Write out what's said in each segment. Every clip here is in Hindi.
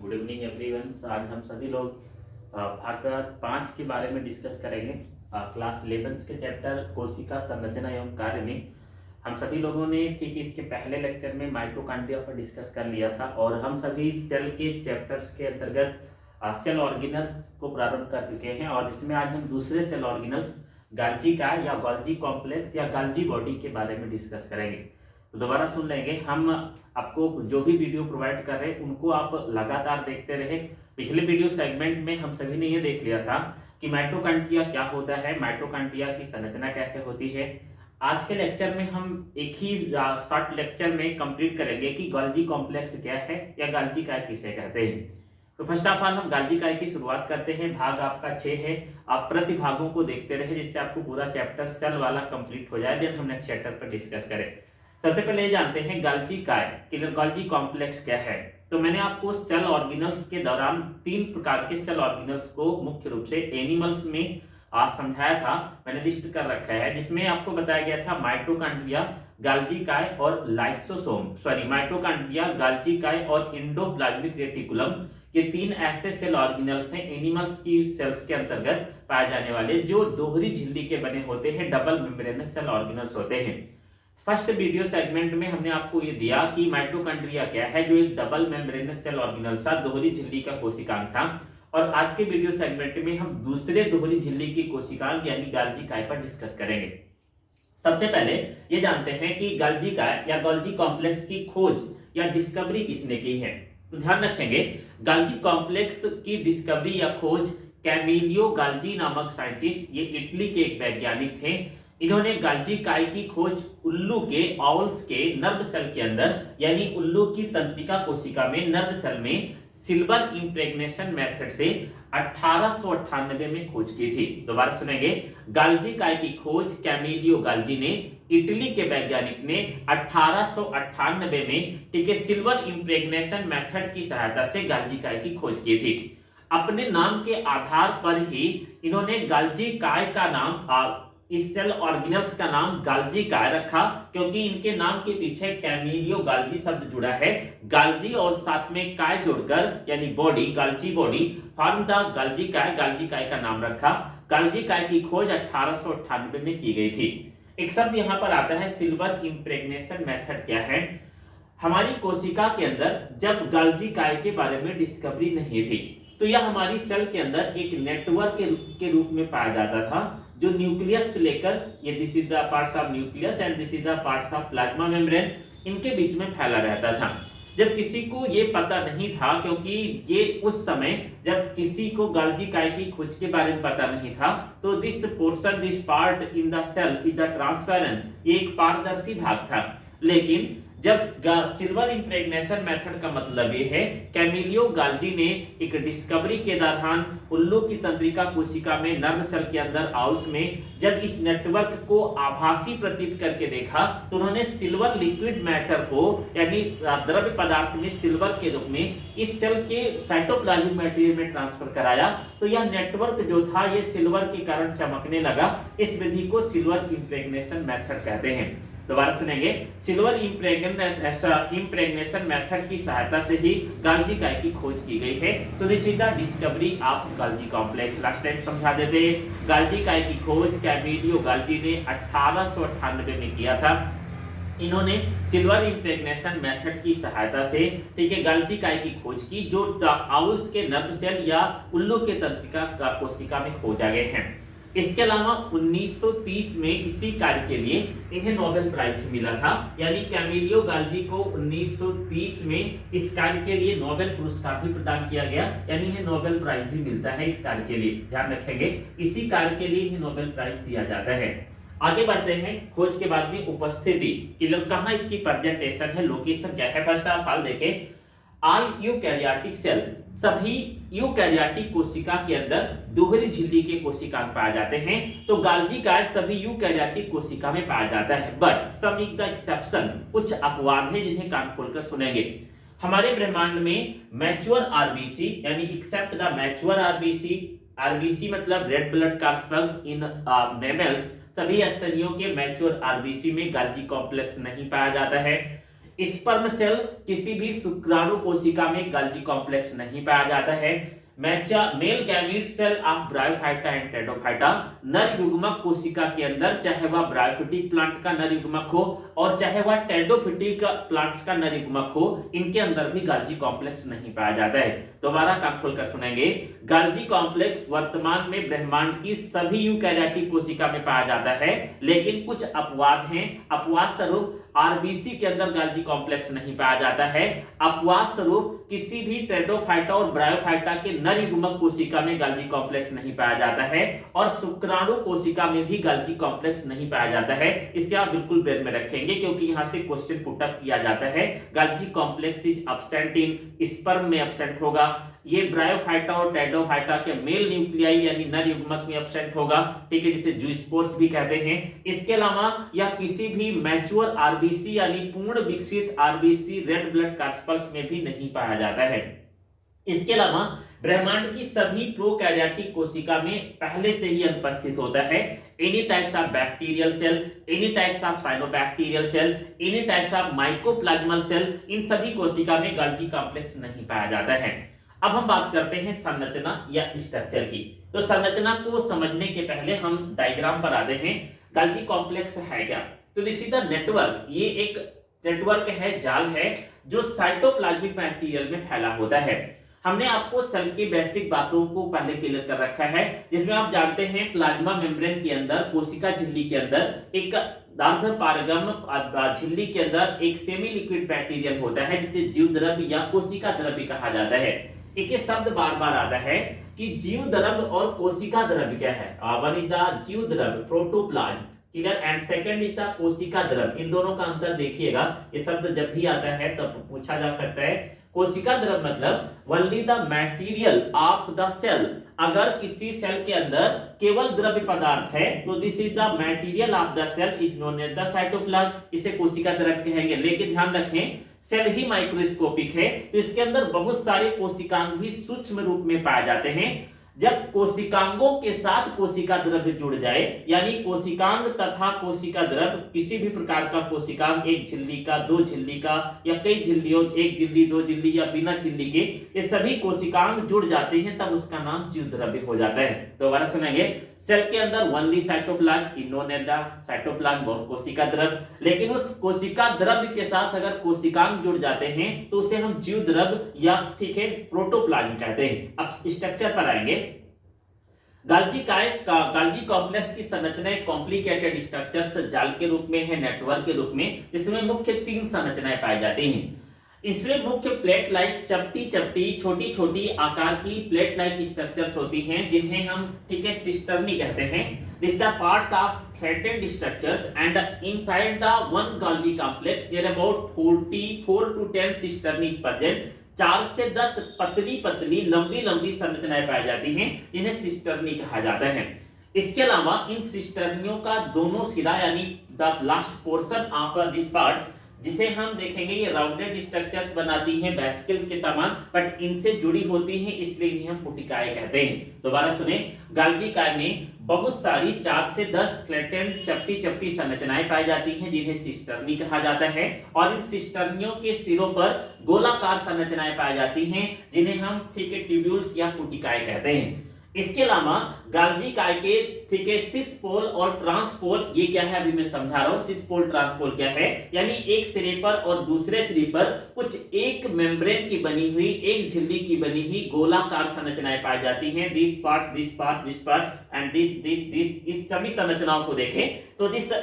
Good evening everyone. आज हम सभी लोग भाग 5 के बारे में डिस्कस करेंगे। क्लास 11 के चैप्टर कोशिका संरचना एवं कार्य में हम सभी लोगों ने ठीक इसके पहले लेक्चर में माइटोकॉन्ड्रिया पर डिस्कस कर लिया था और हम सभी सेल के चैप्टर्स के अंतर्गत सेल ऑर्गेनल्स को प्रारंभ कर चुके हैं और इसमें आज हम दूसरे सेल ऑर्गेनल्स गाल्जी का या गोल्जी कॉम्प्लेक्स या गाल्जी बॉडी के बारे में डिस्कस करेंगे। तो दोबारा सुन लेंगे। हम आपको जो भी वीडियो प्रोवाइड कर रहे हैं उनको आप लगातार देखते रहे। पिछले वीडियो सेगमेंट में हम सभी ने ये देख लिया था कि माइटोकॉन्ड्रिया क्या होता है, माइटोकॉन्ड्रिया की संरचना कैसे होती है। आज के लेक्चर में हम एक ही शॉर्ट लेक्चर में कंप्लीट करेंगे कि गोल्जी कॉम्प्लेक्स क्या है या गाल्जी काय किसे कहते हैं। तो फर्स्ट ऑफ ऑल हम गाल्जी काय की शुरुआत करते हैं। भाग आपका 6 है। आप प्रति भागों को देखते रहे जिससे आपको पूरा चैप्टर सेल वाला कंप्लीट हो जाए। देन हम नेक्स्ट चैप्टर पर डिस्कस करें। सबसे पहले ये जानते हैं गाल्जी काय गोल्जी कॉम्प्लेक्स क्या है। तो मैंने आपको सेल ऑर्गेनल्स के दौरान 3 प्रकार के सेल ऑर्गेनल्स को मुख्य रूप से एनिमल्स में समझाया था। मैंने लिस्ट कर रखा है जिसमें आपको बताया गया था माइटोकॉन्ड्रिया, गाल्जी काय और लाइसोसोम माइटोकॉन्ड्रिया, गाल्जी काय और एंडोप्लाज्मिक रेटिकुलम। ये 3 ऐसे सेल ऑर्गेनल्स हैं एनिमल्स की सेल्स के अंतर्गत पाए जाने वाले जो दोहरी झिल्ली के बने होते हैं, डबल मेम्ब्रेनस सेल ऑर्गेनल्स होते हैं। फर्स्ट वीडियो सेगमेंट में हमने आपको ये दिया कि माइटोकॉन्ड्रिया क्या है, जो एक डबल मेम्ब्रेनस सेल ऑर्गेनल था, दोहरी झिल्ली का कोशिकांग था। और आज के वीडियो सेगमेंट में हम दूसरे दोहरी झिल्ली की कोशिकांग यानी गाल्जी काय पर डिस्कस करेंगे। सबसे पहले ये जानते हैं कि गाल्जी काय या गोल्जी कॉम्प्लेक्स की खोज या डिस्कवरी किसने की है। तो ध्यान रखेंगे, गाल्जी कॉम्प्लेक्स की डिस्कवरी या खोज कैमिलियो गाल्जी नामक साइंटिस्ट, ये इटली के एक वैज्ञानिक थे। इन्होंने गाल्जी काय की खोज उल्लू के ऑवल्स के नर्व सेल के अंदर यानी उल्लू की तंत्रिका कोशिका में नर्व सेल में सिल्वर इंप्रेग्नेशन मेथड से 1898 में खोज की थी। दोबारा सुनेंगे, गाल्जी काय की खोज कैमिलियो गाल्जी ने, इटली के वैज्ञानिक ने 1898 में ठीक है सिल्वर इंप्रेग्नेशन मेथड की सहायता से गाल्जी काय की खोज की थी। अपने नाम के आधार पर ही इन्होंने गाल्जी काय का नाम इस सेल ऑर्गेनल्स का नाम गाल्जी काय रखा क्योंकि इनके नाम के पीछे कैमिलियो गाल्जी शब्द जुड़ा है। गाल्जी और साथ में काय जोड़कर यानी बॉडी, गाल्जी बॉडी फॉर्म द गाल्जी काय का नाम रखा। गाल्जी काय की खोज 1898 में की गई थी। एक शब्द यहाँ पर आता है सिल्वर इंप्रेग्नेशन मेथड क्या है। हमारी कोशिका के अंदर जब गाल्जी काय के बारे में डिस्कवरी नहीं थी तो यह हमारी सेल के अंदर एक नेटवर्क के रूप में पाया जाता था जो न्यूक्लियस से लेकर ये this is the parts of nucleus and this is the parts of plasma membrane, इनके बीच में फैला रहता था। जब किसी को ये पता नहीं था, क्योंकि ये उस समय जब किसी को गाल्जी काय की खोज के बारे में पता नहीं था, तो this portion this part in the cell is the transparence, ये एक पारदर्शी भाग था। लेकिन जब सिल्वर इंप्रेग्नेशन मेथड का मतलब ये है, कैमिलियो गाल्जी ने एक डिस्कवरी के दौरान उल्लू की तंत्रिका कोशिका में नर्व सेल के अंदर आउस में जब इस नेटवर्क को आभासी प्रतीत करके देखा तो उन्होंने सिल्वर लिक्विड मैटर को यानी द्रव्य पदार्थ में सिल्वर के रूप में इस सेल के साइटोप्लाज्मिक मटेरियल में ट्रांसफर कराया। तो यह नेटवर्क जो था ये सिल्वर के कारण चमकने लगा। इस विधि को सिल्वर इंप्रेग्नेशन मेथड कहते हैं। दोबारा सुनेंगे, सिल्वर इंप्रेग्नेशन मेथड की सहायता से ही गाल्जी काय की खोज की गई है। तो this is the discovery of Golgi complex. Last time समझा देते हैं, गाल्जी काय की खोज कैमिलियो गाल्जी ने 1898 में किया था। इन्होंने सिल्वर इंप्रेग्नेशन मेथड की सहायता से ठीक है गाल्जी काय की खोज की जो आउल्स के नर्व सेल या उल्लू के तंत्रिका कोशिका में खोजा गए हैं। इसके अलावा 1930 में इसी कार्य के लिए इन्हें नोबेल प्राइज मिला था। यानी कैमिलियो गाल्जी को 1930 में इस कार्य के लिए नोबेल पुरस्कार भी प्रदान किया गया, यानी इन्हें नोबेल प्राइज भी मिलता है इस कार्य के लिए। ध्यान रखेंगे, इसी कार्य के लिए इन्हें नोबेल प्राइज दिया जाता है। आगे बढ़ते हैं। खोज के बाद में उपस्थिति कहाँ इसकी प्रेजेंटेशन है, लोकेशन क्या है। फर्स्ट ऑफ ऑल देखें, ऑल यूकैरियोटिक सेल, सभी यूकैरियोटिक कोशिका के अंदर दोहरी झिल्ली के कोशिका पाए जाते हैं। तो गाल्जी काय सभी यूकैरियोटिक कोशिका में पाया जाता है, but some is the exception, कुछ अपवाद हैं जिन्हें कान खोलकर सुनेंगे। हमारे ब्रह्मांड में मैच्योर आरबीसी यानी except the mature RBC, RBC मतलब red blood corpuscles in mammals, सभी स्तनियों के मैच्योर आरबीसी में गाल्जी कॉम्प्लेक्स नहीं पाया जाता है। स्पर्म सेल किसी भी शुक्राणु कोशिका में गाल्गी कॉम्प्लेक्स नहीं पाया जाता है। Male gamete cell of bryophyta and pteridophyta, नर युग्मक कोशिका के अंदर, चाहे वह ब्रायोफिटिक प्लांट का नर युग्मक हो और चाहे वह टेरोफिटिक प्लांट्स का नर युग्मक हो, इनके अंदर भी गाल्गी कॉम्प्लेक्स नहीं पाया जाता है। दोबारा कान खोलकर सुनेंगे, गाल्गी कॉम्प्लेक्स वर्तमान में ब्रह्मांड की सभी यूकैरियोटिक कोशिका में पाया जाता है, लेकिन कुछ अपवाद हैं। अपवाद स्वरूप आरबीसी के अंदर गाल्गी कॉम्प्लेक्स नहीं पाया जाता है। अपवाद स्वरूप किसी भी टेरोफाइटा और ब्रायोफाइटा के नर युग्मक कोशिका में गाल्गी कॉम्प्लेक्स नहीं पाया जाता है और शुक्राणु कोशिका में भी गाल्गी कॉम्प्लेक्स नहीं पाया जाता है। इसे आप बिल्कुल ब्रेन में रखेंगे क्योंकि यहां से क्वेश्चन पुट अप किया जाता है। Golgi complex is absent in sperm में एब्सेंट होगा, ये ब्रायोफाइटा और टेरोफाइटा के मेल न्यूक्लियाई यानी नर युग्मक में एब्सेंट होगा, ठीक है, जिसे जूस्पोर्स भी कहते हैं। इसके अलावा या किसी भी मैच्योर आरबीसी यानी पूर्ण विकसित आरबीसी रेड ब्लड कार्पल्स में भी नहीं पाया जाता है। इसके अलावा ब्रह्मांड की सभी प्रोकैरियोटिक कोशिका में पहले से ही अनुपस्थित होता है। Any types of bacterial cell, any types of cyanobacterial cell, any types of mycoplasmal cell, इन सभी कोशिका में गाल्गी कॉम्प्लेक्स नहीं पाया जाता है। अब हम बात करते हैं संरचना या स्ट्रक्चर की। तो संरचना को समझने के पहले हम डायग्राम पर आते हैं। गाल्गी कॉम्प्लेक्स है क्या? तो दिस इज द नेटवर्क, ये एक नेटवर्क है, जाल है जो साइटोप्लाज्मिक मटेरियल में फैला होता है। हमने आपको सेल की बेसिक बातों को पहले क्लियर कर रखा है, जिसमें आप जानते हैं प्लाज्मा मेम्ब्रेन के अंदर, कोशिका झिल्ली के अंदर एक अर्धपारगम झिल्ली के अंदर एक सेमी लिक्विड मटेरियल होता है जिसे जीव द्रव्य या कोशिका द्रव्य कहा जाता है। एक शब्द बार बार आता है कि जीव द्रव्य और कोशिका द्रव्य क्या है। वन इज द जीव द्रव्य protoplasm, clear, and second is the कोशिका द्रव्य। इन दोनों का अंतर देखिएगा, ये शब्द जब भी आता है तब पूछा जा सकता है। कोशिका द्रव्य मतलब only the material of the cell. अगर किसी सेल के अंदर केवल द्रव्य पदार्थ है तो this is the material of the cell is known as the cytoplasm, इसे कोशिका द्रव्य कहेंगे। लेकिन ध्यान रखें, सेल ही माइक्रोस्कोपिक है तो इसके अंदर बहुत सारे कोशिकांग भी सूक्ष्म रूप में पाए जाते हैं। जब कोशिकांगों के साथ कोशिका द्रव्य जुड़ जाए, यानी कोशिकांग तथा कोशिका द्रव्य, किसी भी प्रकार का कोशिकांग, एक झिल्ली का, दो झिल्ली का या कई झिल्लियों, एक झिल्ली, दो झिल्ली या बिना झिल्ली के, ये सभी कोशिकांग जुड़ जाते हैं, तब उसका नाम जीव द्रव्य हो जाता है। दोबारा सुनेंगे, सेल के अंदर only cytoplasm is known as the cytoplasm और कोशिका द्रव्य। लेकिन उस कोशिका द्रव्य के साथ अगर कोशिकांग जुड़ जाते हैं तो उसे हम जीव द्रव्य या ठीक है प्रोटोप्लाज्म कहते हैं। अब स्ट्रक्चर पर आएंगे। गाल्गी कॉम्प्लेक्स की संरचना एक कॉम्प्लिकेटेड स्ट्रक्चर्स जाल के रूप में है, नेटवर्क के रूप में, जिसमें मुख्य 3 संरचनाएं पाई जाती हैं। इसमें मुख्य प्लेट लाइक चपटी छोटी छोटी आकार की प्लेट लाइक स्ट्रक्चर्स होती हैं, जिन्हें हम ठीक है सिस्टर्नी कहते हैं। This the parts of threatened structures and inside the one Golgi complex there are about 44 to 10 cisternae present। 4 से 10 पतली पतली लंबी लंबी संरचनाएं पाई जाती हैं जिन्हें सिस्टर्नी कहा जाता है। इसके अलावा इन सिस्टर्नियों का दोनों सिरा यानी the last portion of this parts, जिसे हम देखेंगे ये राउंडेड स्ट्रक्चर्स बनाती हैं वेसिकल के समान, बट इनसे जुड़ी होती हैं, इसलिए इन्हें हम पुटिकाएं कहते हैं। दोबारा सुने, गाल्गी काय में बहुत सारी 4 से 10 फ्लैटेंड चपटी संरचनाएं पाई जाती हैं जिन्हें सिस्टर्नी कहा जाता है, और इन सिस्टर्नियों के सिरों पर गोलाकार संरचनाएं पाई जाती हैं जिन्हें हम ठीक है ट्यूब्यूल्स या पुटिकाएं कहते हैं। इसके अलावा गाल्गी काय के ठीक है सिस पोल और ट्रांसपोल, ये क्या है अभी मैं समझा रहा हूं। सिस पोल ट्रांसपोल क्या है, यानी एक सिरे पर और दूसरे सिरे पर कुछ एक मेम्ब्रेन की बनी हुई, एक झिल्ली की बनी हुई गोलाकार संरचनाएं पाई जाती हैं। दिस पार्ट एंड दिस इस सभी संरचनाओं को देखें तो this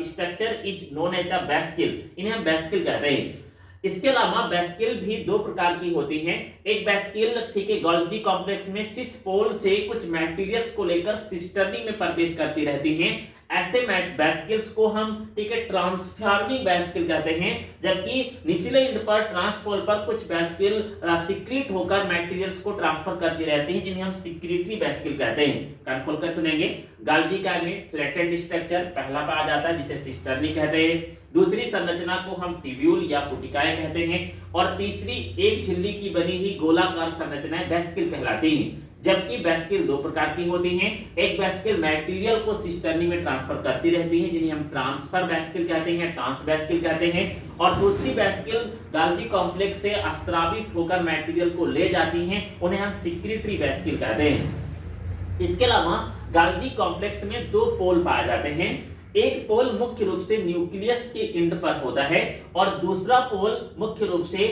structure is known as the vesicle, इन्हें हम वेसिकल कहते हैं। इसके अलावा वेसिकल भी 2 प्रकार की होती हैं। एक वेसिकल ठीक है गाल्गी कॉम्प्लेक्स में सिस पोल से कुछ मटेरियल्स को लेकर सिस्टर्नी में प्रवेश करती रहती हैं। ऐसे वेसिकल्स को हम ठीक है ट्रांसफॉर्मिंग वेसिकल कहते हैं, जबकि निचले एंड पर ट्रांसपोल पर कुछ वेसिकल सिक्रीट होकर मटेरियल्स को ट्रांसफर करती रहती हैं जिन्हें हम सिक्रीटरी वेसिकल कहते हैं। कान खोलकर सुनेंगे, गाल्गी काय में फ्लैटेंड स्ट्रक्चर पहला पाया जाता है जिसे सिस्टर्नी कहते हैं, दूसरी संरचना को हम ट्यूब्यूल या पुटिकाएं कहते हैं, और तीसरी एक झिल्ली की बनी हुई गोलाकार संरचनाएं वेसिकल कहलाती हैं। जबकि वेसिकल दो प्रकार की होती हैं। एक वेसिकल मटेरियल को सिस्टर्नी में ट्रांसफर करती रहती है, जिन्हें हम ट्रांसफर वेसिकल कहते हैं, ट्रांस वेसिकल कहते हैं, और दूसरी वेसिकल गाल्जी कॉम्प्लेक्स से अस्त्रावित होकर मटेरियल को ले जाती हैं, उन्हें हम सिक्रीटरी वेसिकल कहते हैं। इसके अलावा गाल्जी कॉम्प्लेक्स में दो पोल पाए जाते हैं। एक पोल मुख्य रूप से न्यूक्लियस के एंड पर होता है और दूसरा पोल मुख्य रूप से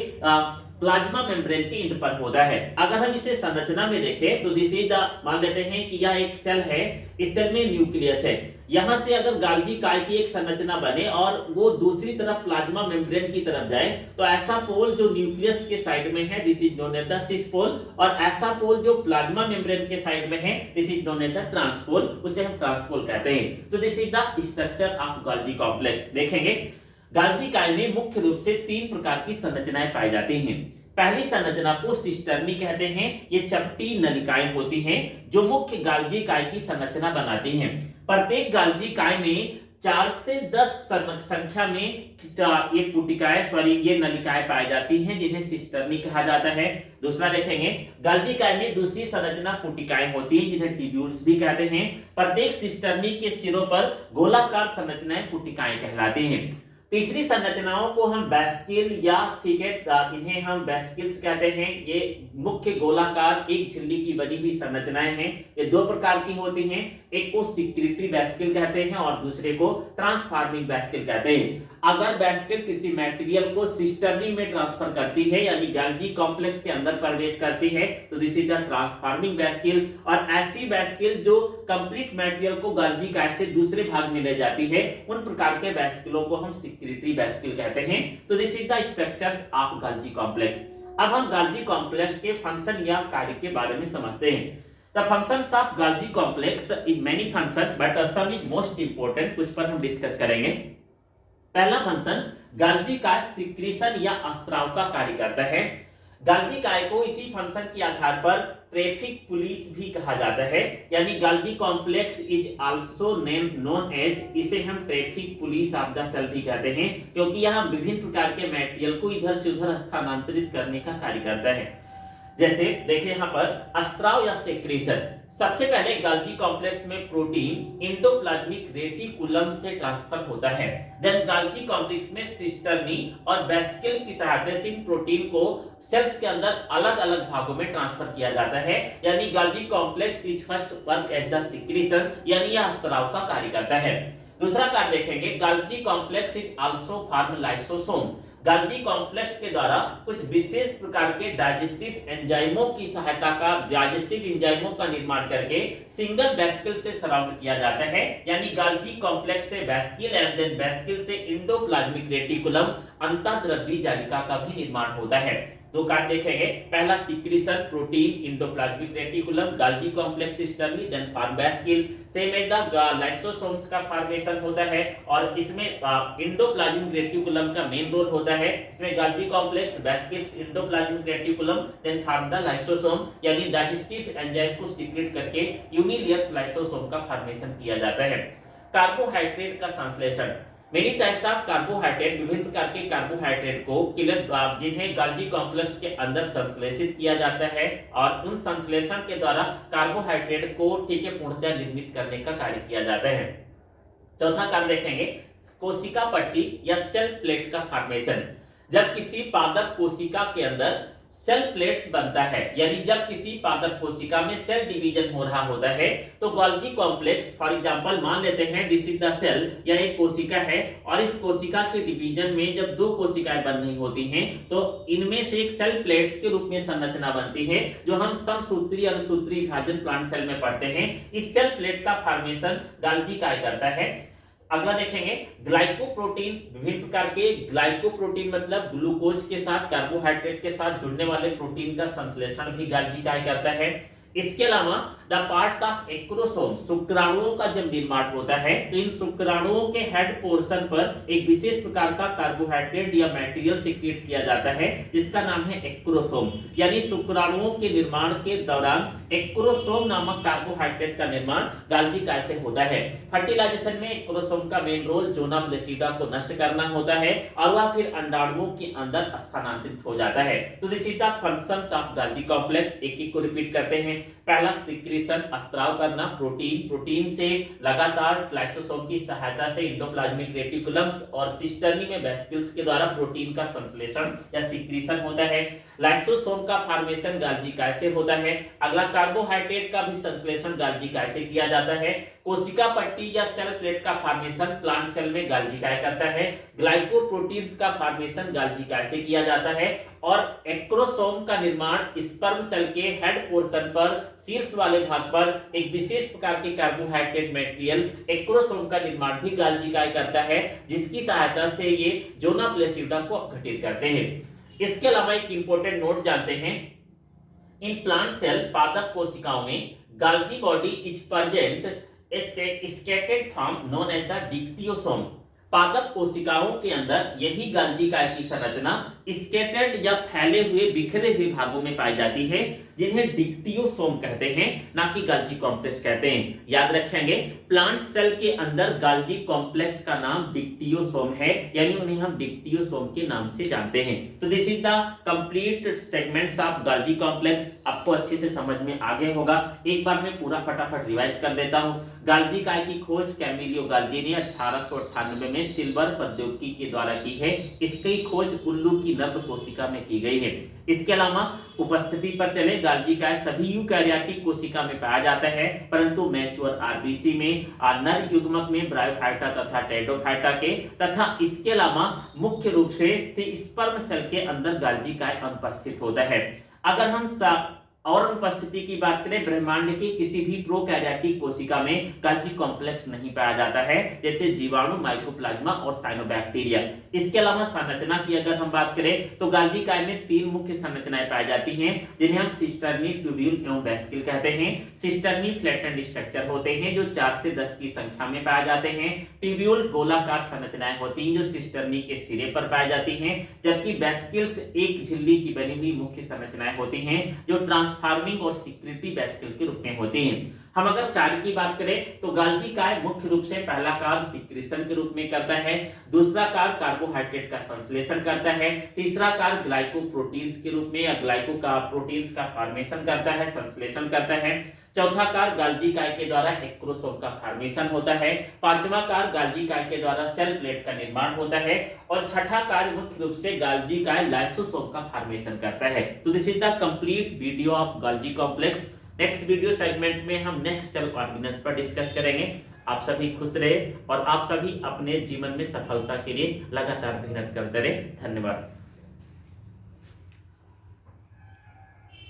प्लाज्मा मेम्ब्रेन के एंड पर होता है। अगर हम इसे संरचना में देखें तो दिस इज द, मान लेते हैं कि यह एक सेल है, इस सेल में न्यूक्लियस है। यहां से अगर गाल्जी काय की एक संरचना बने और वो दूसरी तरफ प्लाज्मा मेम्ब्रेन की तरफ जाए तो ऐसा पोल जो न्यूक्लियस के साइड में है this is known as the cis pole, और ऐसा पोल जो प्लाज्मा मेम्ब्रेन के साइड में है this is known as the trans pole, उसे हम ट्रांसपोल कहते हैं। तो this is the structure of Golgi complex. देखेंगे गाल्जी काय में मुख्य रूप से तीन प्रकार की संरचनाएं पाई जाती हैं। पहली संरचना को सिस्टर्नी कहते हैं। ये चपटी नलिकाएं होती हैं जो मुख्य गाल्जी काय की संरचना बनाती हैं। प्रत्येक गाल्जी काय में 4 से 10 संख्या में ये पुटिकाएं ये नलिकाएं पाई जाती हैं, जिन्हें सिस्टर्नी कहा जाता है। दूसरा देखेंगे गाल्जी काय में दूसरी संरचना पुटिकाएं होती हैं, जिन्हें ट्यूब्यूल्स भी कहते हैं। प्रत्येक सिस्टर्नी के सिरों पर गोलाकार संरचनाएं पुटिकाएं कहलाती हैं। तीसरी संरचनाओं को हम वेसिकल या ठीक है इन्हें हम वेसिकल्स कहते हैं। ये मुख्य गोलाकार एक झिल्ली की बनी हुई संरचनाएं हैं। ये दो प्रकार की होती हैं, एक को सिक्रीटरी वेसिकल कहते हैं और दूसरे को ट्रांसफार्मिंग वेसिकल कहते हैं। अगर वेसिकल किसी मटेरियल को सिस्टर्नी में ट्रांसफर करती है यानी गाल्जी कॉम्प्लेक्स के अंदर प्रवेश करती है तो this is the transforming vesicle, और ऐसी वेसिकल जो कंप्लीट मटेरियल को गाल्जी काय से दूसरे भाग में ले जाती है उन प्रकार के वेसिकलों को हम सिक्रीटरी वेसिकल कहते हैं। तो this is the structures of Golgi complex. अब हम गाल्जी कॉम्प्लेक्स के फंक्शन या कार्य के बारे में समझते हैं। The functions of Golgi complex is many functions, but some is most important, कुछ पर हम डिस्कस करेंगे। पहला फंक्शन गाल्जी काय सिक्रीशन या अस्त्राव का कार्य करता है। गाल्जी काय को इसी फंक्शन के आधार पर ट्रैफिक पुलिस भी कहा जाता है, यानी Golgi complex is also known as, इसे हम traffic police of the cell भी कहते हैं, क्योंकि यह विभिन्न प्रकार के मटेरियल को इधर से उधर स्थानांतरित करने का कार्य करता है। जैसे देखिए यहाँ पर अस्त्राव या सेक्रेशन। सबसे पहले गाल्जी कॉम्प्लेक्स में प्रोटीन एंडोप्लाज्मिक रेटिकुलम से ट्रांसफर होता है। जब गाल्जी कॉम्प्लेक्स में सिस्टर्नी और वेसिकल की सहायता से इन प्रोटीन को सेल्स के अंदर अलग अलग भागों में ट्रांसफर किया जाता है, यानी Golgi complex is first work as the secretion, यानी यह अस्त्राव का कार्य करता है। दूसरा कार्य देखेंगे गाल्जी complex is also form lysosome. गाल्जी complex के द्वारा कुछ विशेष प्रकार के डाइजेस्टिव एंजाइमों की सहायता का डाइजेस्टिव एंजाइमों का निर्माण करके सिंगल वेसिकल से सराउंड किया जाता है, यानी गाल्जी कॉम्प्लेक्स से वेसिकल एंड देन वेसिकल से एंडोप्लाज्मिक रेटिकुलम अंतःद्रव्यी जालिका का भी निर्माण होता है। दो कार्य देखेंगे, पहला secretion protein endoplasmic reticulum Golgi complex cisternae then form vesicle, same as the lysosomes का फॉर्मेशन होता है और इसमें एंडोप्लाज्मिक रेटिकुलम का मेन रोल होता है। इसमें Golgi complex vesicles endoplasmic reticulum then form the lysosome, यानी डाइजेस्टिव एंजाइम को सीक्रेट करके यूनिलियस लाइसोसोम का फॉर्मेशन किया जाता है। कार्बोहाइड्रेट का संश्लेषण। मेनी टाइप्स ऑफ कार्बोहाइड्रेट, विभिन्न प्रकार के कार्बोहाइड्रेट को जिन्हें गाल्जी कॉम्प्लेक्स के अंदर संश्लेषित किया जाता है और उन संश्लेषण के द्वारा कार्बोहाइड्रेट को ठीक है पूर्णतः निर्मित करने का कार्य किया जाता है। चौथा कार्य देखेंगे कोशिका पट्टी या सेल प्लेट का फॉर्मेशन। जब किसी पादप कोशिका के अंदर सेल प्लेट्स बनता है, यानी जब किसी पादप कोशिका में सेल डिवीजन हो रहा होता है तो गाल्जी कॉम्प्लेक्स फॉर एग्जांपल मान लेते हैं दिस इज द सेल, यह एक कोशिका है और इस कोशिका के डिवीजन में जब दो कोशिकाएं बन रही होती हैं तो इनमें से एक सेल प्लेट्स के रूप में संरचना बनती है जो हम समसूत्री और सूत्री विभाजन प्लांट सेल में पढ़ते हैं। इस सेल प्लेट का फॉर्मेशन गाल्जी काय करता है। अगला देखेंगे ग्लाइकोप्रोटीन्स। विभिन्न प्रकार के ग्लाइकोप्रोटीन मतलब ग्लूकोज के साथ कार्बोहाइड्रेट के साथ जुड़ने वाले प्रोटीन का संश्लेषण भी गाल्जी काय करता है। इसके अलावा द पार्ट्स ऑफ एक्रोसोम, शुक्राणुओं का जब निर्माण होता है तो इन शुक्राणुओं के हेड पोर्शन पर एक विशेष प्रकार का कार्बोहाइड्रेट या मटेरियल सीक्रेट किया जाता है जिसका नाम है एक्रोसोम। यानी शुक्राणुओं के निर्माण के दौरान एक्रोसोम नामक कार्बोहाइड्रेट का निर्माण गाल्जी काय से होता है। फर्टिलाइजेशन में एक्रोसोम का मेन रोल जोना प्लेसिडा को नष्ट करना होता है और वह फिर अंडाणुओं के अंदर स्थानांतरित हो जाता है। तो this is the functions of Golgi complex. एक को रिपीट करते हैं। पहला सिक्रीशन, स्त्राव करना प्रोटीन से लगातार लाइसोसोम की सहायता से एंडोप्लाज्मिक रेटिकुलम्स और सिस्टर्नी में वेसिकल्स के द्वारा प्रोटीन का संश्लेषण या सिक्रीशन होता है। लाइसोसोम का फॉर्मेशन गाल्जी काय से होता है। अगला कार्बोहाइड्रेट का भी संश्लेषण गाल्जी काय से किया जाता है। कोशिका पट्टी या सेल प्लेट का फॉर्मेशन प्लांट सेल में गाल्जी काय करता है। ग्लाइकोप्रोटीन्स का फॉर्मेशन गाल्जी काय से किया जाता है और एक्रोसोम का निर्माण स्पर्म सेल के हेड पोर्शन पर शीर्ष वाले भाग पर एक विशेष प्रकार के कार्बोहाइड्रेट मटेरियल एक्रोसोम का निर्माण भी गाल्जी काय करता है जिसकी सहायता से ये जोना प्लेसिडा को अपघटित करते हैं। इसके अलावा एक इंपॉर्टेंट नोट जानते हैं। इन प्लांट सेल पादप कोशिकाओं में Golgi body is present scattered form known as the dictyosome. पादप कोशिकाओं के अंदर यही गाल्जी काय की संरचना स्कैटर्ड या फैले हुए बिखरे हुए भागों में पाई जाती है जिन्हें डिक्टियोसोम कहते हैं, ना कि गाल्जी कॉम्प्लेक्स कहते हैं। याद रखेंगे प्लांट सेल के अंदर गाल्जी कॉम्प्लेक्स का नाम डिक्टियोसोम है, यानी उन्हें हम डिक्टियोसोम के नाम से जानते हैं। तो this is the complete segments of Golgi complex. आपको अच्छे से समझ में आ गया होगा। एक बार मैं पूरा फटाफट रिवाइज कर देता हूं। गाल्जी काय की खोज कैमिलियो गाल्जी ने 1898 में सिल्वर प्रौद्योगिकी के द्वारा की है। इसकी खोज उल्लू की नर्भ कोशिका में की गई है। इसके अलावा उपस्थिति पर चले, गाल्जी काय सभी यूकैरियोटिक कोशिका में पाया जाता है, परंतु मैच्योर आरबीसी में, नर युग्मक में, ब्रायोफाइटा तथा टेडोफाइटा के, तथा इसके अलावा मुख्य रूप से स्पर्म सेल के अंदर गाल्जी काय अनुपस्थित होता है। अगर हम और उपस्थिति की बात करें, ब्रह्मांड की किसी भी प्रोकैरियोटिक कोशिका में गाल्जी कॉम्प्लेक्स नहीं पाया जाता है, जैसे जीवाणु, माइकोप्लाज्मा और साइनोबैक्टीरिया। इसके अलावा संरचना की अगर हम बात करें तो गाल्जी काय में 3 मुख्य संरचनाएं पाई जाती हैं जिन्हें हम सिस्टर्नी, ट्यूब्यूल एवं वेसिकल कहते हैं। सिस्टर्नी फ्लैटेंड स्ट्रक्चर होते हैं जो 4 से 10 की संख्या में पाए जाते हैं। ट्यूब्यूल गोलाकार संरचनाएं होती हैं जो सिस्टर्नी के सिरे पर पाई जाती हैं, जबकि वेसिकल्स एक झिल्ली की बनी हुई मुख्य संरचनाएं होती हैं जो ट्रांसफॉर्मिंग और सिक्रेटरी वेसिकल के रूप में होती हैं। हम अगर कार्य की बात करें तो गाल्जी काय मुख्य रूप से पहला कार्य सिक्रीशन के रूप में करता है, दूसरा कार्य कार्बोहाइड्रेट का संश्लेषण करता है, तीसरा कार्य ग्लाइकोप्रोटीन्स के रूप में या ग्लाइको का प्रोटीन्स का फॉर्मेशन करता है, संश्लेषण करता है, चौथा कार्य गाल्जी काय के द्वारा एक्रोसोम का फॉर्मेशन होता है, पांचवा कार्य गाल्जी काय के द्वारा सेल प्लेट का निर्माण होता है और छठा कार्य मुख्य रूप से गाल्जी काय लाइसोसोम का फॉर्मेशन करता है। तो this is the complete video of Golgi complex. Next video segment में हम नेक्स्ट सेल ऑर्गेनेल्स पर डिस्कस करेंगे। आप सभी खुश रहे और आप सभी अपने जीवन में सफलता के लिए लगातार मेहनत करते रहे। धन्यवाद।